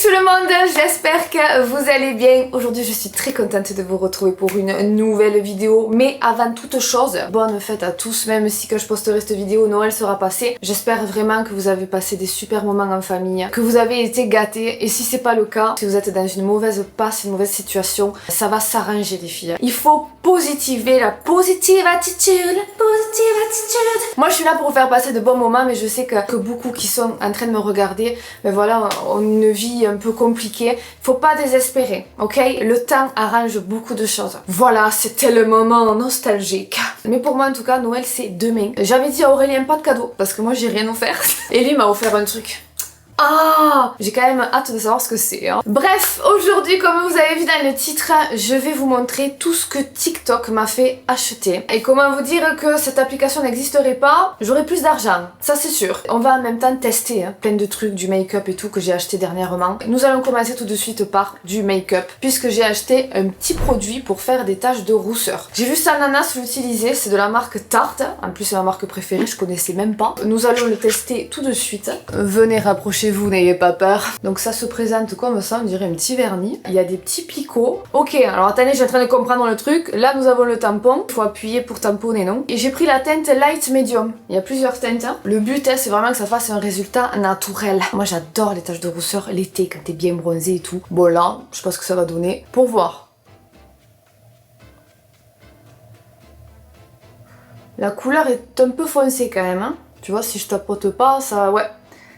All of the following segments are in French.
tout le monde, j'espère que vous allez bien. Aujourd'hui je suis très contente de vous retrouver pour une nouvelle vidéo. Mais avant toute chose, bonne fête à tous, même si que je posterai cette vidéo, Noël sera passé. J'espère vraiment que vous avez passé des super moments en famille, que vous avez été gâtés. Et si c'est pas le cas, si vous êtes dans une mauvaise passe, une mauvaise situation, ça va s'arranger les filles. Il faut positiver, la positive attitude, la positive attitude. Moi je suis là pour vous faire passer de bons moments, mais je sais que beaucoup qui sont en train de me regarder, ben voilà, ont une vie un peu compliquée. Faut pas désespérer, ok? Le temps arrange beaucoup de choses. Voilà, c'était le moment nostalgique. Mais pour moi en tout cas, Noël c'est demain. J'avais dit à Aurélien pas de cadeau, parce que moi j'ai rien offert. Et lui m'a offert un truc. Ah, j'ai quand même hâte de savoir ce que c'est. Hein. Bref, aujourd'hui, comme vous avez vu dans le titre, je vais vous montrer tout ce que TikTok m'a fait acheter. Et comment vous dire que cette application n'existerait pas, j'aurais plus d'argent. Ça c'est sûr. On va en même temps tester plein de trucs, du make-up et tout que j'ai acheté dernièrement. Nous allons commencer tout de suite par du make-up, puisque j'ai acheté un petit produit pour faire des taches de rousseur. J'ai vu ça Nanas l'utiliser, c'est de la marque Tarte. En plus c'est ma marque préférée, je connaissais même pas. Nous allons le tester tout de suite. Venez rapprocher vous, n'ayez pas peur. Donc ça se présente comme ça, on dirait un petit vernis. Il y a des petits picots. Ok, alors attendez, je suis en train de comprendre le truc. Là nous avons le tampon, il faut appuyer pour tamponner, non? Et j'ai pris la teinte light medium. Il y a plusieurs teintes. Le but c'est vraiment que ça fasse un résultat naturel. Moi j'adore les taches de rousseur l'été quand t'es bien bronzé et tout. Bon là, je sais pas ce que ça va donner. Pour voir. La couleur est un peu foncée quand même. Hein. Tu vois, si je tapote pas, ça... Ouais.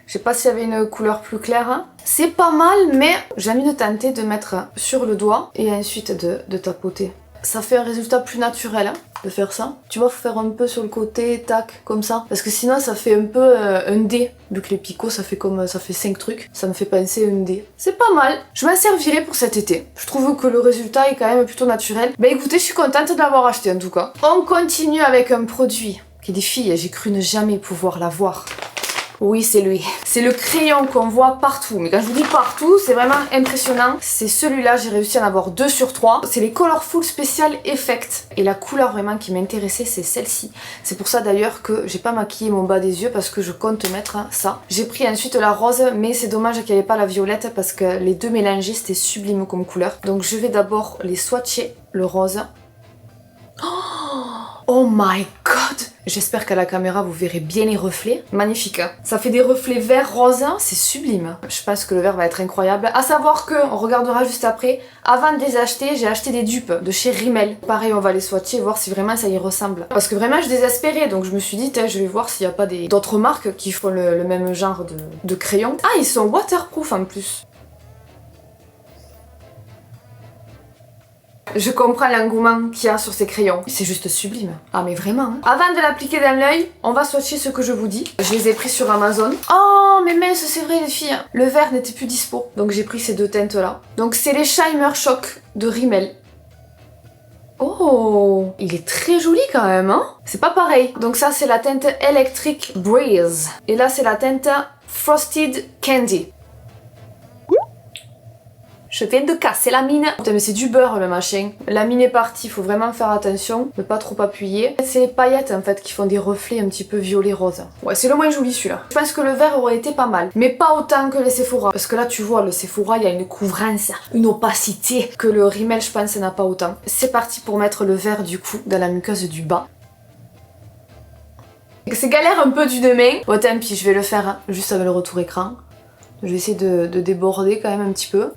Je sais pas s'il y avait une couleur plus claire. Hein. C'est pas mal, mais j'ai envie de tenter de mettre sur le doigt et ensuite de tapoter. Ça fait un résultat plus naturel hein, de faire ça. Tu vois, faut faire un peu sur le côté, tac, comme ça. Parce que sinon, ça fait un peu un dé. Vu que les picots, ça fait 5 trucs. Ça me fait penser un dé. C'est pas mal. Je m'en servirai pour cet été. Je trouve que le résultat est quand même plutôt naturel. Bah écoutez, je suis contente de l'avoir acheté en tout cas. On continue avec un produit qui est des filles. J'ai cru ne jamais pouvoir l'avoir. Oui, c'est lui. C'est le crayon qu'on voit partout. Mais quand je vous dis partout, c'est vraiment impressionnant. C'est celui-là, j'ai réussi à en avoir 2 sur 3. C'est les Colorful Special Effect. Et la couleur vraiment qui m'intéressait, c'est celle-ci. C'est pour ça d'ailleurs que j'ai pas maquillé mon bas des yeux parce que je compte mettre ça. J'ai pris ensuite la rose, mais c'est dommage qu'il n'y avait pas la violette parce que les deux mélangés, c'était sublime comme couleur. Donc je vais d'abord les swatcher, le rose. Oh my god! J'espère qu'à la caméra vous verrez bien les reflets. Magnifique. Hein, ça fait des reflets vert rose, c'est sublime. Je pense que le vert va être incroyable. À savoir que, on regardera juste après, avant de les acheter, j'ai acheté des dupes de chez Rimmel. Pareil, on va les swatcher, voir si vraiment ça y ressemble. Parce que vraiment je désespérais, donc je me suis dit, je vais voir s'il n'y a pas d'autres marques qui font le même genre de crayon. Ah, ils sont waterproof en plus. Je comprends l'engouement qu'il y a sur ces crayons. C'est juste sublime. Ah mais vraiment. Hein. Avant de l'appliquer dans l'œil, on va swatcher ce que je vous dis. Je les ai pris sur Amazon. Oh mais mince, c'est vrai les filles. Le vert n'était plus dispo. Donc j'ai pris ces deux teintes là. Donc c'est les Shimmer Shock de Rimmel. Oh, il est très joli quand même, hein? C'est pas pareil. Donc ça c'est la teinte Electric Breeze. Et là c'est la teinte Frosted Candy. Je viens de casser la mine. Putain mais c'est du beurre le machin. La mine est partie, faut vraiment faire attention, ne pas trop appuyer. C'est les paillettes en fait qui font des reflets un petit peu violet rose. Ouais c'est le moins joli celui-là. Je pense que le vert aurait été pas mal, mais pas autant que les Sephora. Parce que là tu vois le Sephora il y a une couvrance, une opacité que le Rimmel je pense n'a pas autant. C'est parti pour mettre le vert du coup dans la muqueuse du bas. C'est galère un peu du demain. Bon tant pis je vais le faire hein, juste avec le retour écran. Je vais essayer de déborder quand même un petit peu.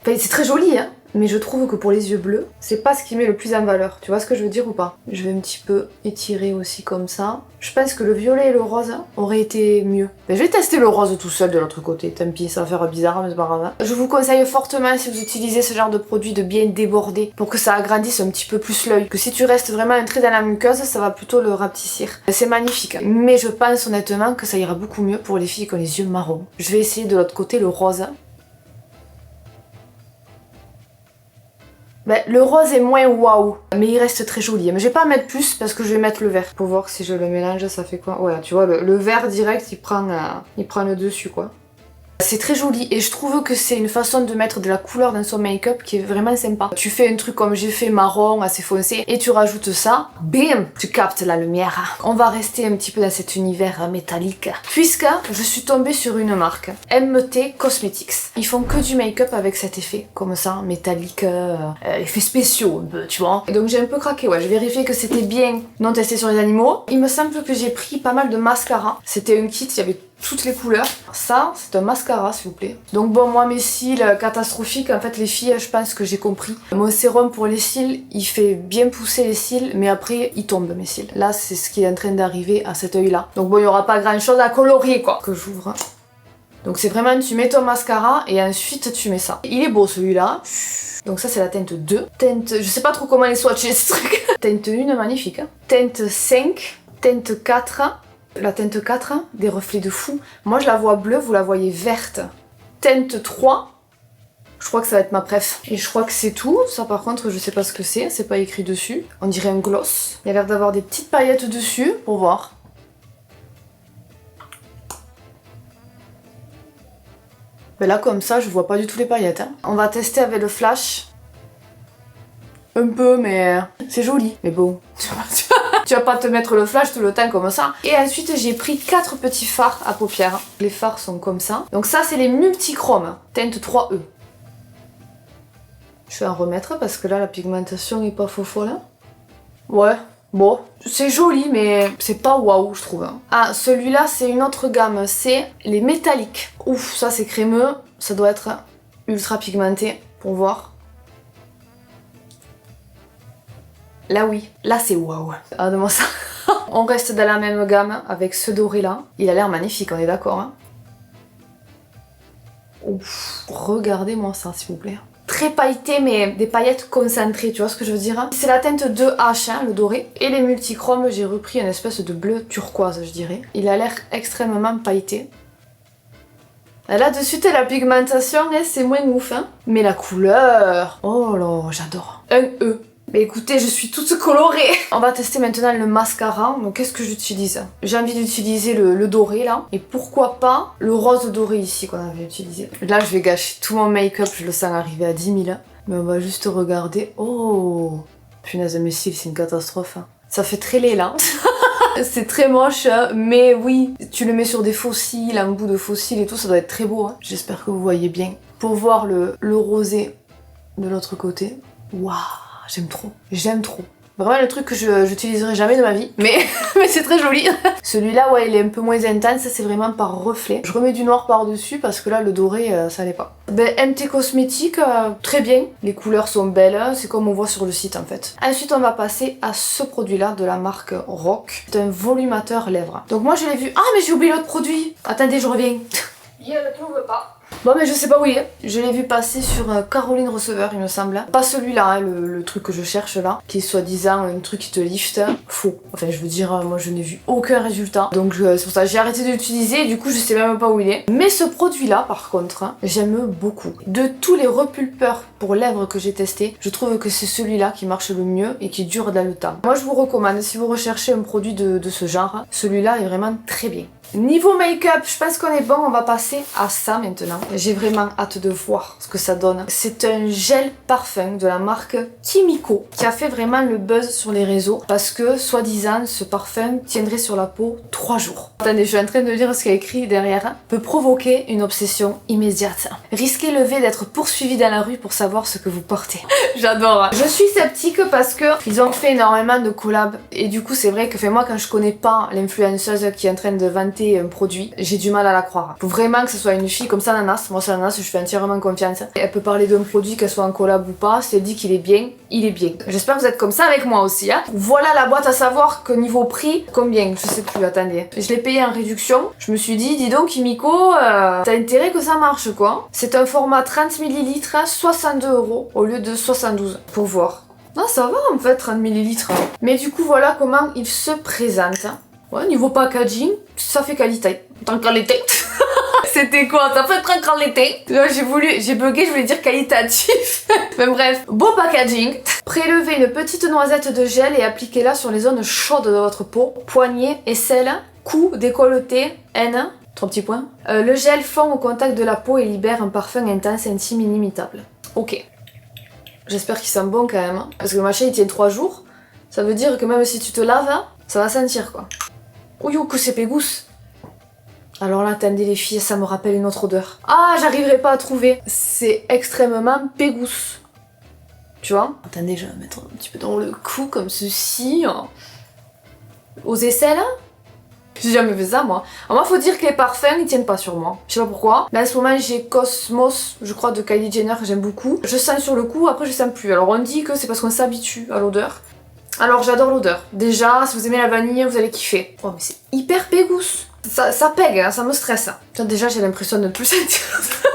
Enfin, c'est très joli, hein, mais je trouve que pour les yeux bleus, c'est pas ce qui met le plus en valeur. Tu vois ce que je veux dire ou pas? Je vais un petit peu étirer aussi comme ça. Je pense que le violet et le rose auraient été mieux. Ben, je vais tester le rose tout seul de l'autre côté. Tant pis, ça va faire bizarre, mais c'est pas grave. Hein. Je vous conseille fortement, si vous utilisez ce genre de produit, de bien déborder pour que ça agrandisse un petit peu plus l'œil. Que si tu restes vraiment un trait dans la muqueuse, ça va plutôt le rapetissir. C'est magnifique. Mais je pense honnêtement que ça ira beaucoup mieux pour les filles qui ont les yeux marrons. Je vais essayer de l'autre côté le rose. Ben, le rose est moins waouh, mais il reste très joli. Mais je vais pas en mettre plus parce que je vais mettre le vert. Pour voir si je le mélange, ça fait quoi? Ouais, tu vois, le vert direct, il prend le dessus, quoi. C'est très joli et je trouve que c'est une façon de mettre de la couleur dans son make-up qui est vraiment sympa. Tu fais un truc comme j'ai fait, marron, assez foncé, et tu rajoutes ça, bim, tu captes la lumière. On va rester un petit peu dans cet univers métallique, puisque je suis tombée sur une marque, MT Cosmetics. Ils font que du make-up avec cet effet, comme ça, métallique, effets spéciaux un peu, tu vois. Et donc j'ai un peu craqué, ouais, je vérifiais que c'était bien non testé sur les animaux. Il me semble que j'ai pris pas mal de mascara. C'était un kit, il y avait toutes les couleurs. Ça, c'est un mascara, s'il vous plaît. Donc bon, moi, mes cils, catastrophiques. En fait, les filles, je pense que j'ai compris. Mon sérum pour les cils, il fait bien pousser les cils, mais après, il tombe, mes cils. Là, c'est ce qui est en train d'arriver à cet œil-là. Donc bon, il n'y aura pas grand-chose à colorier, quoi. Que j'ouvre. Donc c'est vraiment, tu mets ton mascara et ensuite, tu mets ça. Il est beau, celui-là. Donc ça, c'est la teinte 2. Teinte, je sais pas trop comment les swatcher, ce truc. Teinte 1, magnifique. Hein. Teinte 5. Teinte 4. La teinte 4, des reflets de fou. Moi je la vois bleue, vous la voyez verte. Teinte 3, je crois que ça va être ma préf. Et je crois que c'est tout. Ça par contre je sais pas ce que c'est pas écrit dessus. On dirait un gloss. Il y a l'air d'avoir des petites paillettes dessus, pour voir. Mais là comme ça je vois pas du tout les paillettes. Hein. On va tester avec le flash. Un peu mais c'est joli. Mais bon, tu vas pas te mettre le flash tout le temps comme ça. Et ensuite j'ai pris 4 petits fards à paupières. Les fards sont comme ça. Donc ça c'est les multichromes, teinte 3E. Je vais en remettre parce que là la pigmentation est pas faux folle. Ouais, bon, c'est joli mais c'est pas waouh je trouve. Ah, celui-là c'est une autre gamme, c'est les métalliques. Ouf, ça c'est crémeux, ça doit être ultra pigmenté pour voir. Là oui, là c'est waouh. Regardez-moi ça. On reste dans la même gamme avec ce doré là. Il a l'air magnifique, on est d'accord. Hein. Ouf, regardez-moi ça s'il vous plaît. Très pailleté mais des paillettes concentrées, tu vois ce que je veux dire. C'est la teinte 2H, hein, le doré. Et les multichromes, j'ai repris une espèce de bleu turquoise je dirais. Il a l'air extrêmement pailleté. Là-dessus, la pigmentation, c'est moins ouf. Hein. Mais la couleur, oh là, j'adore. Un E. Mais écoutez, je suis toute colorée. On va tester maintenant le mascara. Donc qu'est-ce que j'utilise? J'ai envie d'utiliser le doré là. Et pourquoi pas le rose doré ici qu'on avait utilisé. Là, je vais gâcher tout mon make-up. Je le sens arriver à 10 000. Mais on va juste regarder. Oh, punaise, mes cils, c'est une catastrophe. Hein. Ça fait très laid là. C'est très moche, mais oui, tu le mets sur des faux cils, un bout de faux cils et tout, ça doit être très beau. Hein. J'espère que vous voyez bien. Pour voir le rosé de l'autre côté. Waouh! J'aime trop, j'aime trop. Vraiment le truc que je n'utiliserai jamais de ma vie, mais c'est très joli. Celui-là, ouais, il est un peu moins intense, c'est vraiment par reflet. Je remets du noir par-dessus parce que là, le doré, ça l'est pas. Ben, MT Cosmetics, très bien. Les couleurs sont belles, c'est comme on voit sur le site en fait. Ensuite, on va passer à ce produit-là de la marque Rock. C'est un volumateur lèvres. Donc moi, je l'ai vu... Ah, mais j'ai oublié l'autre produit. Attendez, je reviens. Il ne trouve pas. Bon mais je sais pas où il est. Je l'ai vu passer sur Caroline Receveur il me semble. Pas celui-là, hein, le truc que je cherche là, qui est soi-disant un truc qui te lift. Faux. Enfin je veux dire, moi je n'ai vu aucun résultat. Donc c'est pour ça que j'ai arrêté de l'utiliser et du coup je sais même pas où il est. Mais ce produit là par contre, hein, j'aime beaucoup. De tous les repulpeurs pour lèvres que j'ai testé, je trouve que c'est celui-là qui marche le mieux et qui dure dans le temps. Moi je vous recommande, si vous recherchez un produit de ce genre, celui-là est vraiment très bien. Niveau make-up, je pense qu'on est bon, on va passer à ça maintenant. J'ai vraiment hâte de voir ce que ça donne. C'est un gel parfum de la marque Kimiko qui a fait vraiment le buzz sur les réseaux parce que, soi-disant, ce parfum tiendrait sur la peau 3 jours. Attendez, je suis en train de lire ce qu'il y a écrit derrière. Peut provoquer une obsession immédiate. Risquez levé d'être poursuivi dans la rue pour savoir ce que vous portez. J'adore. Je suis sceptique parce que ils ont fait énormément de collabs et du coup c'est vrai que moi quand je connais pas l'influenceuse qui est en train de vanter un produit, j'ai du mal à la croire. Faut vraiment que ce soit une fille comme ça, Nanas. Moi, c'est Nanas, je fais entièrement confiance. Elle peut parler d'un produit, qu'elle soit en collab ou pas. Si elle dit qu'il est bien, il est bien. J'espère que vous êtes comme ça avec moi aussi. Hein. Voilà la boîte, à savoir que niveau prix, combien? Je sais plus, attendez. Je l'ai payé en réduction. Je me suis dit, dis donc, Kimiko, t'as intérêt que ça marche, quoi. C'est un format 30 ml, 62 € au lieu de 72. Pour voir. Non, ça va en fait, 30 ml. Mais du coup, voilà comment il se présente. Ouais, niveau packaging, ça fait qualité. Tant qualité. C'était quoi? Ça fait très qualité. Là, j'ai bugué, je voulais dire qualitatif. Mais bref, beau packaging. Prélevez une petite noisette de gel et appliquez-la sur les zones chaudes de votre peau. Poignets, aisselles, cou, décolleté, haine. 3 petits points. Le gel fond au contact de la peau et libère un parfum intense, intime, inimitable. Ok. J'espère qu'il sent bon quand même. Hein. Parce que le machin il tient 3 jours. Ça veut dire que même si tu te laves, hein, ça va sentir quoi. Ouh, que c'est pégousse. Alors là, attendez les filles, ça me rappelle une autre odeur. Ah, j'arriverai pas à trouver. C'est extrêmement pégousse. Tu vois? Attendez, je vais mettre un petit peu dans le cou comme ceci. Aux aisselles. J'ai jamais fait ça moi. Alors moi faut dire que les parfums ils tiennent pas sur moi. Je sais pas pourquoi. Mais en ce moment j'ai Cosmos, je crois de Kylie Jenner que j'aime beaucoup. Je sens sur le cou, après je sens plus. Alors on dit que c'est parce qu'on s'habitue à l'odeur. Alors j'adore l'odeur. Déjà si vous aimez la vanille vous allez kiffer. Oh mais c'est hyper pégousse. Ça pègue, hein, ça me stresse. Déjà j'ai l'impression de ne plus sentir l'odeur.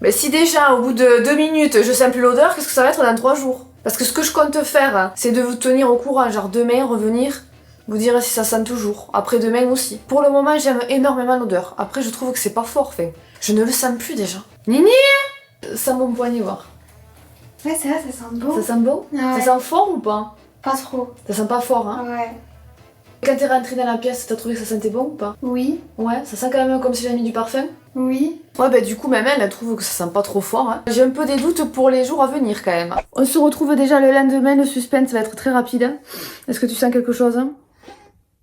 Mais si déjà au bout de 2 minutes je sens plus l'odeur, qu'est-ce que ça va être dans 3 jours? Parce que ce que je compte faire c'est de vous tenir au courant, genre demain revenir. Vous direz si ça sent toujours. Après demain aussi. Pour le moment, j'aime énormément l'odeur. Après, je trouve que c'est pas fort fait. Je ne le sens plus déjà. Nini! Sens mon poignet, voir. Ouais, c'est vrai, ça sent bon. Ça sent bon? Ouais. Ça sent fort ou pas? Pas trop. Ça sent pas fort, hein? Ouais. Quand t'es rentrée dans la pièce, t'as trouvé que ça sentait bon ou pas? Oui. Ouais, ça sent quand même comme si j'avais mis du parfum? Oui. Ouais, bah du coup, même elle trouve que ça sent pas trop fort. Hein. J'ai un peu des doutes pour les jours à venir quand même. On se retrouve déjà le lendemain, le suspense va être très rapide. Est-ce que tu sens quelque chose?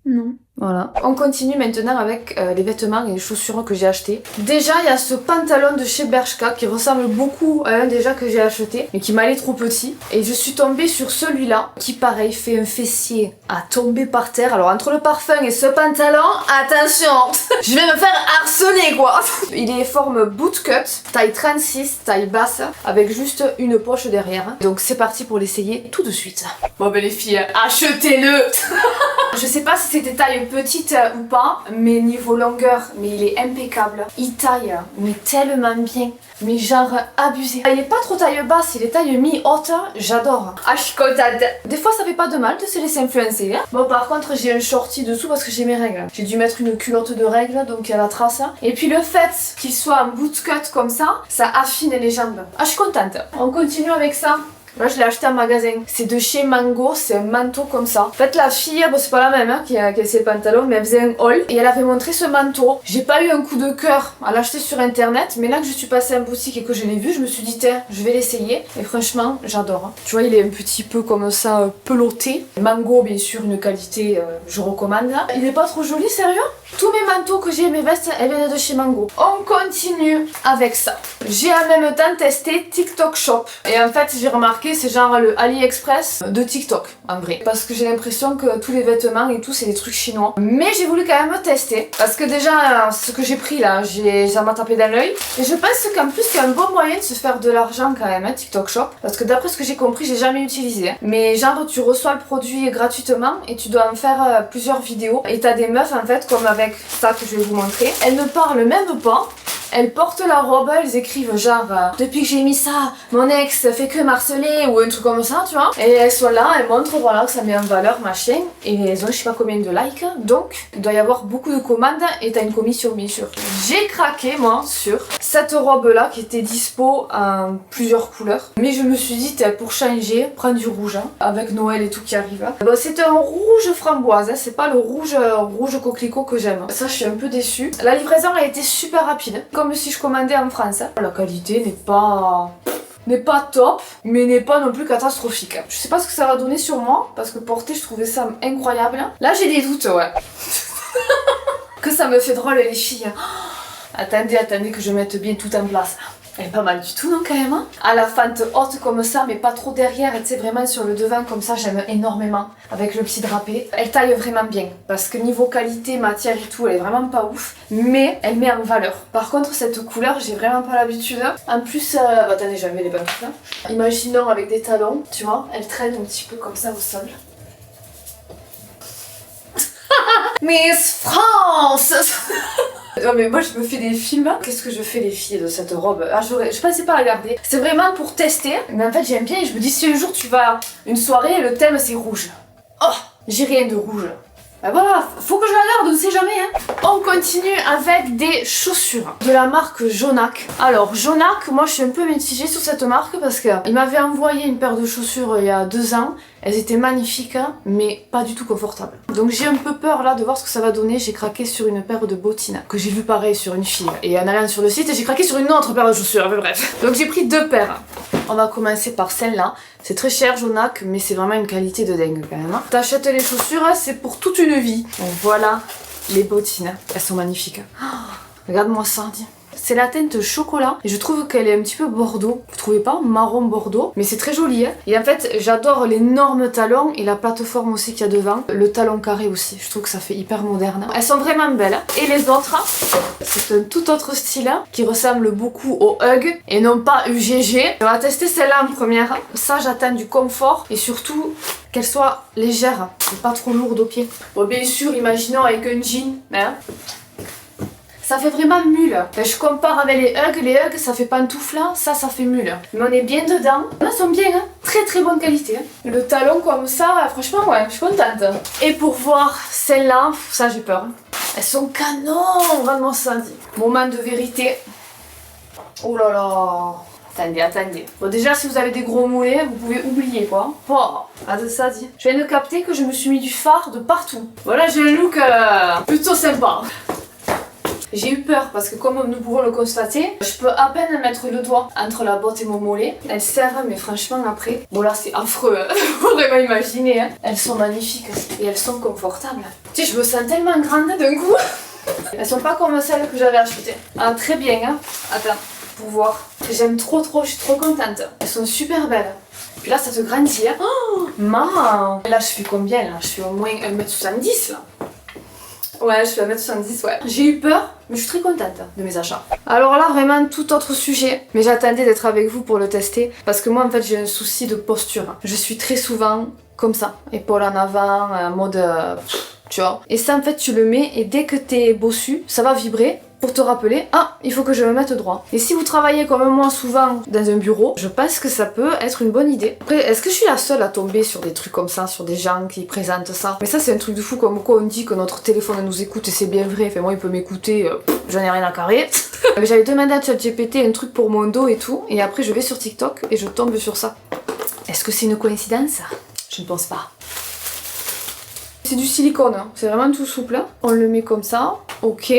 Non. Voilà. On continue maintenant avec les vêtements et les chaussures que j'ai achetées. Déjà, il y a ce pantalon de chez Bershka qui ressemble beaucoup à un déjà que j'ai acheté, mais qui m'allait trop petit. Et je suis tombée sur celui-là, qui pareil fait un fessier à tomber par terre. Alors entre le parfum et ce pantalon, attention, je vais me faire harceler quoi. Il est forme bootcut, taille 36, taille basse, avec juste une poche derrière. Donc c'est parti pour l'essayer tout de suite. Bon ben les filles, achetez-le. Je sais pas si c'était taille petite ou pas, mais niveau longueur, mais il est impeccable. Il taille, mais tellement bien. Mais genre abusé. Il est pas trop taille basse, il est taille mi-haute. J'adore. Ah, je suis contente. Des fois, ça fait pas de mal de se laisser influencer. Hein. Bon, par contre, j'ai un shorty dessous parce que j'ai mes règles. J'ai dû mettre une culotte de règles, donc il y a la trace. Et puis le fait qu'il soit en bootcut comme ça affine les jambes. Ah, je suis contente. On continue avec ça. Là, je l'ai acheté en magasin. C'est de chez Mango, c'est un manteau comme ça. En fait, la fille, bon, c'est pas la même hein, qui a essayé le pantalon, mais elle faisait un haul et elle avait montré ce manteau. J'ai pas eu un coup de cœur à l'acheter sur internet, mais là que je suis passée en boutique et que je l'ai vu, je me suis dit, tiens, je vais l'essayer. Et franchement, j'adore. Tu vois, il est un petit peu comme ça, peloté. Mango, bien sûr, une qualité, je recommande. Il est pas trop joli, sérieux? Tous mes manteaux que j'ai, mes vestes, elles viennent de chez Mango. On continue avec ça. J'ai en même temps testé TikTok Shop. Et en fait, j'ai remarqué, c'est genre le AliExpress de TikTok, en vrai. Parce que j'ai l'impression que tous les vêtements et tout, c'est des trucs chinois. Mais j'ai voulu quand même tester. Parce que déjà, ce que j'ai pris là, ça m'a tapé dans l'œil. Et je pense qu'en plus, c'est un bon moyen de se faire de l'argent quand même, hein, TikTok Shop. Parce que d'après ce que j'ai compris, j'ai jamais utilisé. Hein. Mais genre, tu reçois le produit gratuitement et tu dois en faire plusieurs vidéos. Et t'as des meufs, en fait, comme avec ça que je vais vous montrer. Elles ne parlent même pas. Elles portent la robe, elles écrivent genre depuis que j'ai mis ça, mon ex fait que m'harceler ou un truc comme ça, tu vois. Et elles sont là, elles montrent voilà que ça met en valeur machin. Et elles ont je sais pas combien de likes. Donc il doit y avoir beaucoup de commandes et t'as une commission bien sûr. J'ai craqué moi sur cette robe là qui était dispo en plusieurs couleurs. Mais je me suis dit pour changer, prends du rouge hein, avec Noël et tout qui arrive. Bon, c'est un rouge framboise, hein, c'est pas le rouge coquelicot que j'aime. Ça je suis un peu déçue. La livraison a été super rapide. Comme si je commandais en France. La qualité n'est pas top, mais n'est pas non plus catastrophique. Je sais pas ce que ça va donner sur moi, parce que porter, je trouvais ça incroyable. Là, j'ai des doutes, ouais. Que ça me fait drôle, les filles. Attendez que je mette bien tout en place. Elle est pas mal du tout, non, quand même hein. À la fente haute comme ça, mais pas trop derrière. Elle, tu sais, vraiment sur le devant, comme ça, j'aime énormément. Avec le petit drapé. Elle taille vraiment bien. Parce que niveau qualité, matière et tout, elle est vraiment pas ouf. Mais elle met en valeur. Par contre, cette couleur, j'ai vraiment pas l'habitude. En plus, attendez, j'avais les bonnes là. Imaginons avec des talons, tu vois, elle traîne un petit peu comme ça au sol. Miss France. Non mais moi je me fais des films. Qu'est-ce que je fais les filles de cette robe? Ah je pensais pas la garder. C'est vraiment pour tester. Mais en fait j'aime bien et je me dis si un jour tu vas à une soirée le thème c'est rouge. Oh j'ai rien de rouge. Ben voilà, faut que je la garde, on ne sait jamais hein. On continue avec des chaussures de la marque Jonac. Alors Jonac, moi je suis un peu mitigée sur cette marque parce qu'il m'avait envoyé une paire de chaussures il y a 2 ans. Elles étaient magnifiques hein, mais pas du tout confortables. Donc j'ai un peu peur là de voir ce que ça va donner. J'ai craqué sur une paire de bottines que j'ai vu pareil sur une fille. Et en allant sur le site, j'ai craqué sur une autre paire de chaussures, mais bref. Donc j'ai pris 2 paires. On va commencer par celle-là. C'est très cher Jonac, mais c'est vraiment une qualité de dingue quand même. T'achètes les chaussures, c'est pour toute une vie. Donc voilà les bottines. Elles sont magnifiques. Oh, regarde-moi ça, dis. C'est la teinte chocolat et je trouve qu'elle est un petit peu bordeaux. Vous trouvez pas? Marron bordeaux. Mais c'est très joli hein. Et en fait j'adore l'énorme talon et la plateforme aussi qu'il y a devant. Le talon carré aussi. Je trouve que ça fait hyper moderne. Elles sont vraiment belles. Et les autres, c'est un tout autre style qui ressemble beaucoup au Hug et non pas UGG. On va tester celle-là en première. Ça j'attends du confort et surtout qu'elle soit légère et pas trop lourde aux pieds. Bon bien sûr imaginons avec un jean. Hein. Ça fait vraiment mule. Je compare avec les Hug ça fait pantoufle, ça fait mule. Mais on est bien dedans. Elles sont bien, hein. Très très bonne qualité. Hein. Le talon comme ça, franchement ouais, je suis contente. Et pour voir celle-là, ça j'ai peur. Elles sont canon, vraiment ça dit. Moment de vérité. Oh là là. Attendez. Bon déjà si vous avez des gros mollets, vous pouvez oublier quoi. Oh, attends ça dit. Je viens de capter que je me suis mis du fard de partout. Voilà j'ai un look plutôt sympa. J'ai eu peur parce que comme nous pouvons le constater, je peux à peine mettre le doigt entre la botte et mon mollet. Elles serrent mais franchement après, bon là c'est affreux, hein. Faut vraiment imaginer. Hein. Elles sont magnifiques et elles sont confortables. Tu sais je me sens tellement grande d'un coup. Elles sont pas comme celles que j'avais achetées. Ah très bien hein. Attends, pour voir. J'aime trop, je suis trop contente. Elles sont super belles. Puis là ça se grandit. Hein. Oh, maman. Là je fais combien là? Je fais au moins 1m70 là. Ouais, je suis à 1m70, ouais. J'ai eu peur, mais je suis très contente de mes achats. Alors là, vraiment, tout autre sujet. Mais j'attendais d'être avec vous pour le tester. Parce que moi, en fait, j'ai un souci de posture. Je suis très souvent comme ça. Épaule en avant, mode... tu vois. Et ça, en fait, tu le mets et dès que t'es bossu, ça va vibrer. Pour te rappeler, ah, il faut que je me mette droit. Et si vous travaillez comme moi souvent dans un bureau, je pense que ça peut être une bonne idée. Après, est-ce que je suis la seule à tomber sur des trucs comme ça, sur des gens qui présentent ça? Mais ça, c'est un truc de fou, comme quoi on dit que notre téléphone nous écoute et c'est bien vrai. Enfin, moi, il peut m'écouter, j'en ai rien à carrer. Mais j'avais demandé à ChatGPT un truc pour mon dos et tout, et après, je vais sur TikTok et je tombe sur ça. Est-ce que c'est une coïncidence? Je ne pense pas. C'est du silicone, hein. C'est vraiment tout souple. On le met comme ça, ok.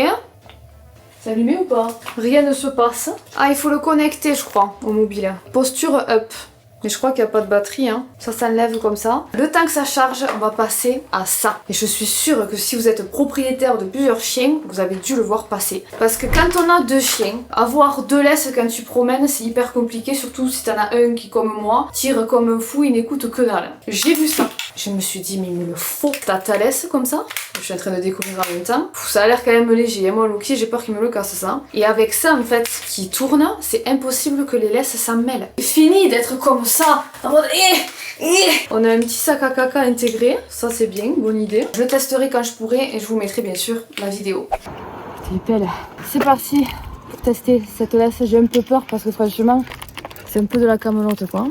C'est allumé ou pas? Rien ne se passe. Ah, il faut le connecter, je crois, au mobile. Posture up. Mais je crois qu'il n'y a pas de batterie, hein. Ça s'enlève comme ça. Le temps que ça charge, on va passer à ça. Et je suis sûre que si vous êtes propriétaire de plusieurs chiens, vous avez dû le voir passer. Parce que quand on a 2 chiens, avoir 2 laisses quand tu promènes, c'est hyper compliqué. Surtout si t'en as un qui, comme moi, tire comme un fou, il n'écoute que dalle. J'ai vu ça. Je me suis dit, mais il me le faut. T'as ta laisse comme ça. Je suis en train de découvrir en même temps. Ça a l'air quand même léger. Moi, Loki, j'ai peur qu'il me le casse ça. Et avec ça, en fait, qui tourne, c'est impossible que les laisses s'en mêlent. Fini d'être comme ça. En mode, On a un petit sac à caca intégré. Ça, c'est bien. Bonne idée. Je le testerai quand je pourrai et je vous mettrai bien sûr la vidéo. T'es belle. C'est parti pour tester cette laisse. J'ai un peu peur parce que franchement, c'est un peu de la camelote quoi.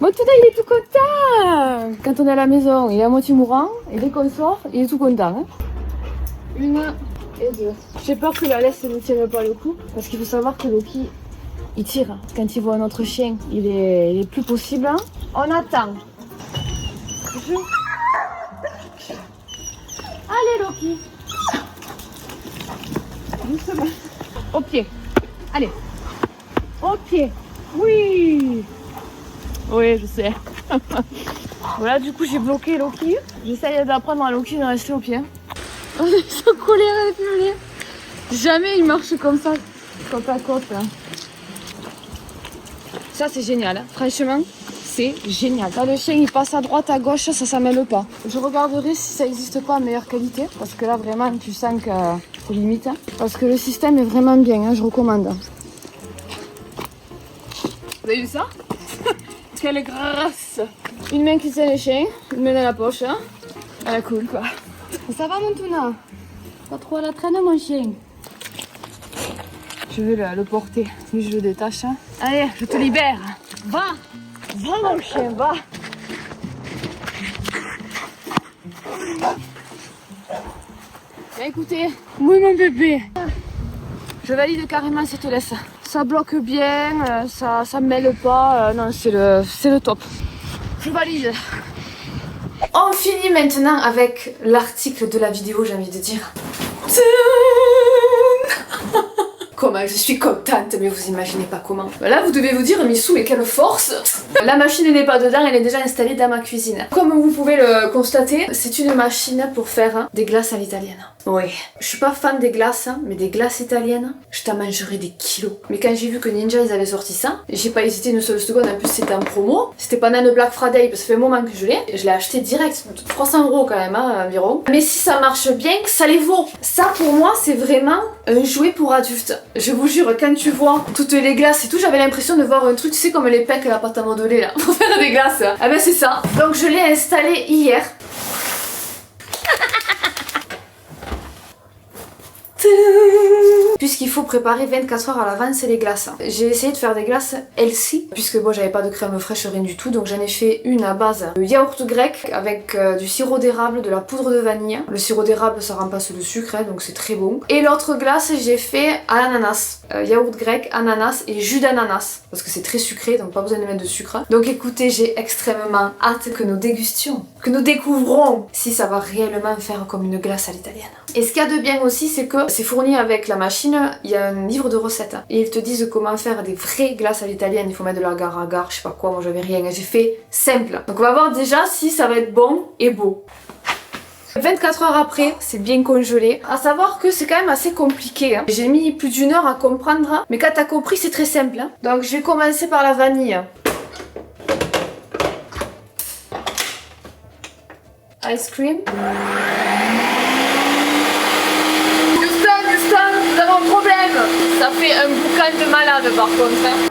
Mon Touda il est tout content. Quand on est à la maison, il est à moitié mourant. Et dès qu'on sort, il est tout content. Hein. 1 et 2. J'ai peur que la laisse ne tire pas le coup. Parce qu'il faut savoir que Loki, il tire. Quand il voit un autre chien, il est plus possible. Hein. On attend. Allez Loki. Doucement. Au pied. Allez. Au pied. Oui. Oui, je sais. Voilà, du coup, j'ai bloqué Loki. J'essaye d'apprendre à Loki de rester au pied. Ils sont collés à la purée. Jamais il marche comme ça, côte à côte. Hein. Ça, c'est génial. Hein. Franchement, c'est génial. Quand le chien il passe à droite, à gauche, ça s'amène pas. Je regarderai si ça n'existe pas en meilleure qualité. Parce que là, vraiment, tu sens que c'est limite. Hein. Parce que le système est vraiment bien, hein, je recommande. Vous avez vu ça? Quelle grâce! Une main qui tient les chiens, une main dans la poche. Hein. Elle est cool quoi. Ça va mon Tuna? Pas trop à la traîne mon chien. Je vais le porter. Lui je le détache. Hein. Allez, je te libère. Va! Va mon chien, va! Bah écoutez, oui mon bébé, je valide carrément cette laisse. Ça bloque bien, ça mêle pas, non c'est le top. Je valide. On finit maintenant avec l'article de la vidéo, j'ai envie de dire. Comment je suis contente, mais vous imaginez pas comment. Là vous devez vous dire, Missou, mais quelle force. La machine n'est pas dedans, elle est déjà installée dans ma cuisine. Comme vous pouvez le constater, c'est une machine pour faire des glaces à l'italienne. Oui, je suis pas fan des glaces, mais des glaces italiennes, je t'en mangerai des kilos. Mais quand j'ai vu que Ninja ils avaient sorti ça, j'ai pas hésité une seule seconde, en plus c'était en promo. C'était pendant le Black Friday, parce que ça fait un moment que je l'ai acheté direct, 300 € quand même hein, environ. Mais si ça marche bien, ça les vaut. Ça pour moi c'est vraiment un jouet pour adultes. Je vous jure, quand tu vois toutes les glaces et tout, j'avais l'impression de voir un truc, tu sais comme les pecs à la pâte à modeler là, pour faire des glaces. Ah ben c'est ça. Donc je l'ai installé hier. Puisqu'il faut préparer 24 heures à l'avance les glaces. J'ai essayé de faire des glaces healthy, puisque bon j'avais pas de crème fraîche, rien du tout, donc j'en ai fait une à base de yaourt grec avec du sirop d'érable, de la poudre de vanille. Le sirop d'érable ça remplace le sucre, hein, donc c'est très bon. Et l'autre glace j'ai fait à l'ananas. Yaourt grec, ananas et jus d'ananas, parce que c'est très sucré, donc pas besoin de mettre de sucre. Donc écoutez, j'ai extrêmement hâte que nous dégustions, que nous découvrons si ça va réellement faire comme une glace à l'italienne. Et ce qu'il y a de bien aussi, c'est que c'est fourni avec la machine, il y a un livre de recettes. Et ils te disent comment faire des vraies glaces à l'italienne, il faut mettre de l'agar-agar, je sais pas quoi, moi j'avais rien, j'ai fait simple. Donc on va voir déjà si ça va être bon et beau. 24 heures après, c'est bien congelé. À savoir que c'est quand même assez compliqué. Hein. J'ai mis plus d'1 heure à comprendre, mais quand t'as compris, c'est très simple. Hein. Donc je vais commencer par la vanille. Ice cream. Houston, nous avons un problème. Ça fait un boucan de malade par contre. Hein.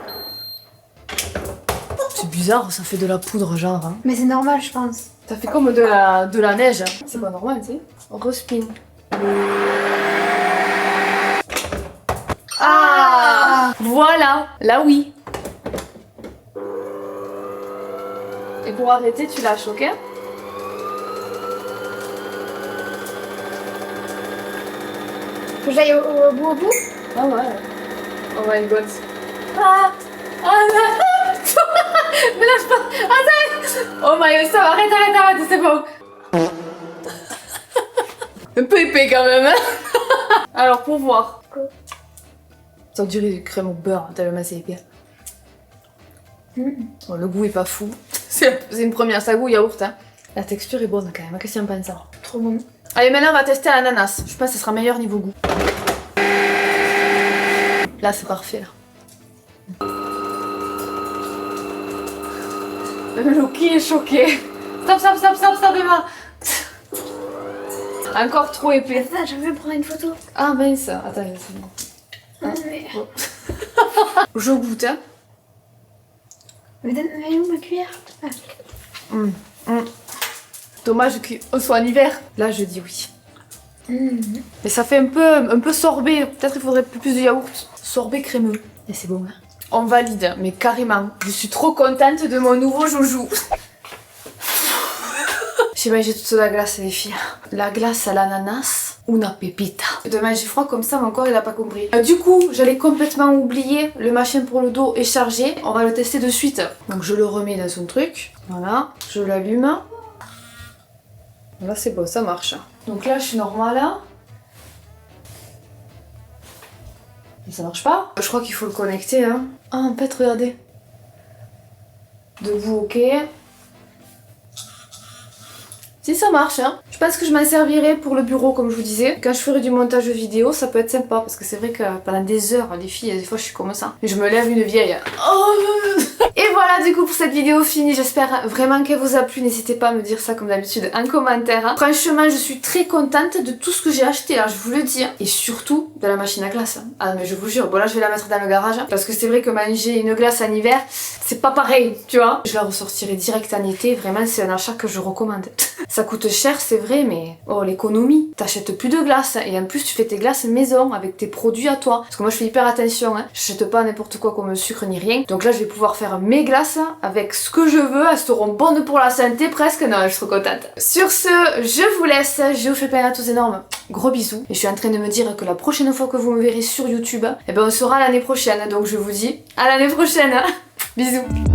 C'est bizarre, ça fait de la poudre genre. Hein. Mais c'est normal, je pense. Ça fait comme de la neige. C'est pas normal, tu sais. On respin. Ah, voilà. Là, oui. Et pour arrêter, tu lâches, ok? Faut que j'aille au bout. Ah ouais. Oh my god. Ah, non. Mais lâche pas. Attends. Oh my god, ça va. Arrête, c'est bon. Un peu épais quand même. Hein. Alors pour voir. Quoi? Ça dirait du crème au beurre, tellement c'est épais. Bon, le goût est pas fou. C'est une première, ça goût yaourt. Hein. La texture est bonne quand même. Qu'est-ce que tu en penses? Trop bon. Allez, maintenant on va tester l'ananas. Je pense que ça sera meilleur niveau goût. Là c'est parfait. Là. Loki est choqué. Stop, Emma. Encore trop épais. Attends, je veux prendre une photo. Ah mince, attends, c'est bon. Ah, mais... Bon. Je goûte, hein. Mais où ma cuillère? Ah. Dommage qu'on soit en hiver. Là je dis oui. Mais ça fait un peu sorbet. Peut-être il faudrait plus de yaourt. Sorbet crémeux. Et c'est bon, hein. On valide, mais carrément. Je suis trop contente de mon nouveau joujou. J'ai mangé toute la glace les filles. La glace à l'ananas, una pepita. Demain j'ai froid comme ça, mon corps il a pas compris. Du coup, j'allais complètement oublier, le machin pour le dos est chargé. On va le tester de suite. Donc je le remets dans son truc. Voilà, je l'allume. Là c'est bon, ça marche. Donc là je suis normale. Mais ça marche pas. Je crois qu'il faut le connecter. Hein. Ah en fait regardez. Debout ok. Si ça marche, hein. Je pense que je m'en servirai pour le bureau comme je vous disais. Quand je ferai du montage vidéo, ça peut être sympa parce que c'est vrai que pendant des heures, les filles, des fois je suis comme ça. Et je me lève une vieille. Oh. Et voilà du coup pour cette vidéo finie. J'espère vraiment qu'elle vous a plu. N'hésitez pas à me dire ça comme d'habitude en commentaire. Franchement, je suis très contente de tout ce que j'ai acheté là, je vous le dis. Et surtout de la machine à glace. Ah mais je vous jure, bon là je vais la mettre dans le garage parce que c'est vrai que manger une glace en hiver, c'est pas pareil, tu vois. Je la ressortirai direct en été. Vraiment, c'est un achat que je recommande. Ça coûte cher, c'est vrai, mais oh, l'économie. T'achètes plus de glace et en plus tu fais tes glaces maison avec tes produits à toi. Parce que moi je fais hyper attention, hein. J'achète pas n'importe quoi comme sucre ni rien. Donc là je vais pouvoir faire mes glaces avec ce que je veux. Elles seront bonnes pour la santé presque. Non, je suis trop contente. Sur ce, je vous laisse. Je vous fais plein à tous énormes. Gros bisous. Et je suis en train de me dire que la prochaine fois que vous me verrez sur YouTube, eh ben on sera l'année prochaine. Donc je vous dis à l'année prochaine. Bisous.